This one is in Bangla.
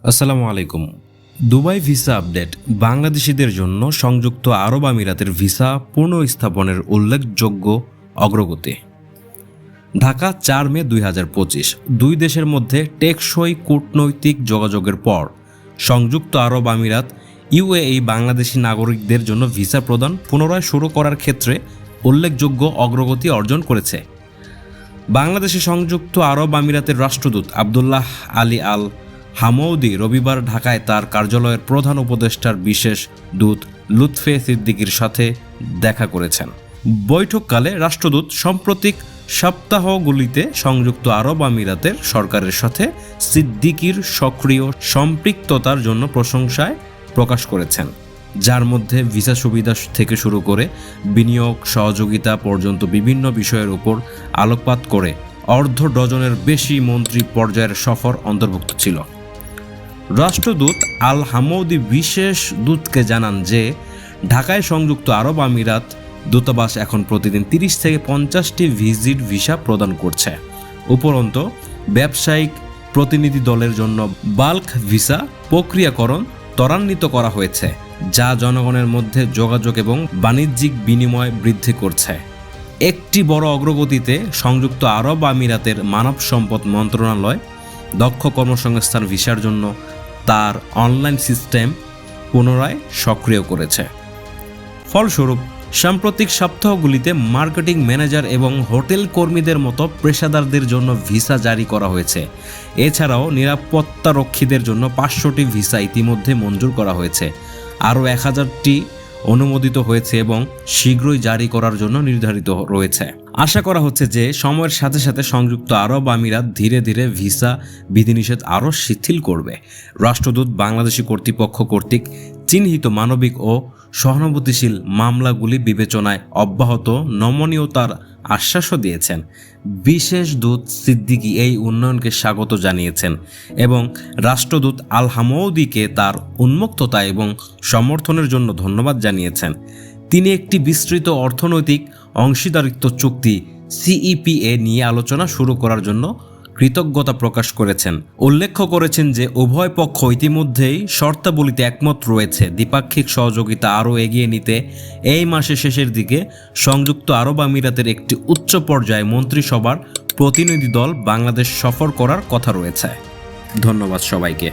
আসসালামু আলাইকুম। Dubai visa update. বাংলাদেশিদের জন্য সংযুক্ত আরব আমিরাতের ভিসা পুনঃস্থাপনের উল্লেখযোগ্য অগ্রগতি। ঢাকা ৪ মে ২০২৫। দুই দেশের মধ্যে টেকসই কূটনৈতিক যোগাযোগের পর সংযুক্ত আরব আমিরাত ইউএই বাংলাদেশি নাগরিকদের জন্য ভিসা প্রদান পুনরায় শুরু করার ক্ষেত্রে উল্লেখযোগ্য অগ্রগতি অর্জন করেছে। বাংলাদেশে সংযুক্ত আরব আমিরাতের রাষ্ট্রদূত আবদুল্লাহ আলী আল হামৌদি রবিবার ঢাকায় তার কার্যালয়ের প্রধান উপদেষ্টার বিশেষ দূত লুৎফে সিদ্দিকীর সাথে দেখা করেছেন। বৈঠককালে রাষ্ট্রদূত সাম্প্রতিক সপ্তাহগুলিতে সংযুক্ত আরব আমিরাতের সরকারের সাথে সিদ্দিকীর সক্রিয় সম্পৃক্ততার জন্য প্রশংসায় প্রকাশ করেছেন, যার মধ্যে ভিসা সুবিধা থেকে শুরু করে বিনিয়োগ সহযোগিতা পর্যন্ত বিভিন্ন বিষয়ের উপর আলোকপাত করে অর্ধ ডজনের বেশি মন্ত্রী পর্যায়ের সফর অন্তর্ভুক্ত ছিল। রাষ্ট্রদূত আল হামৌদি বিশেষ দূতকে জানান যে ঢাকায় সংযুক্ত আরব আমিরাত দূতাবাস এখন প্রতিদিন ৩০ থেকে ৫০টি ভিজিট ভিসা প্রদান করছে। উপরন্তু ব্যবসায়িক প্রতিনিধি দলের জন্য বাল্ক ভিসা প্রক্রিয়াকরণ ত্বরান্বিত করা হয়েছে, যা জনগণের মধ্যে যোগাযোগ এবং বাণিজ্যিক বিনিময় বৃদ্ধি করছে। একটি বড় অগ্রগতিতে সংযুক্ত আরব আমিরাতের মানব সম্পদ মন্ত্রণালয় দক্ষ কর্মসংস্থান ভিসার জন্য তার অনলাইন সিস্টেম পুনরায় সক্রিয় করেছে। ফলস্বরূপ সাম্প্রতিক সপ্তাহগুলিতে মার্কেটিং ম্যানেজার এবং হোটেল কর্মীদের মতো পেশাদারদের জন্য ভিসা জারি করা হয়েছে। এছাড়াও নিরাপত্তারক্ষীদের জন্য ৫০০টি ভিসা ইতিমধ্যে মঞ্জুর করা হয়েছে। আরও ১০০০টি অনুমোদিত হয়েছে এবং শীঘ্রই জারি করার জন্য নির্ধারিত রয়েছে। আশা করা হচ্ছে যে সময়ের সাথে সাথে সংযুক্ত আরব আমিরাত ধীরে ধীরে ভিসা বিধিনিষেধ আরও শিথিল করবে। রাষ্ট্রদূত বাংলাদেশি কর্তৃপক্ষ কর্তৃক চিহ্নিত মানবিক ও সহানুভূতিশীল মামলাগুলি বিবেচনায় অব্যাহত নমনীয়তার আশ্বাসও দিয়েছেন। বিশেষ দূত সিদ্দিকী এই উন্নয়নকে স্বাগত জানিয়েছেন এবং রাষ্ট্রদূত আল হামৌদিকে তার উন্মুক্ততা এবং সমর্থনের জন্য ধন্যবাদ জানিয়েছেন। তিনি একটি বিস্তৃত অর্থনৈতিক অংশীদারিত্ব চুক্তি সিইপিএ নিয়ে আলোচনা শুরু করার জন্য কৃতজ্ঞতা প্রকাশ করেছেন। উল্লেখ করেছেন যে উভয় পক্ষ ইতিমধ্যেই শর্তাবলীতে একমত রয়েছে। দ্বিপাক্ষিক সহযোগিতা আরও এগিয়ে নিতে এই মাসের শেষের দিকে সংযুক্ত আরব আমিরাতের একটি উচ্চ পর্যায়ে মন্ত্রিসভার প্রতিনিধি দল বাংলাদেশ সফর করার কথা রয়েছে। ধন্যবাদ সবাইকে।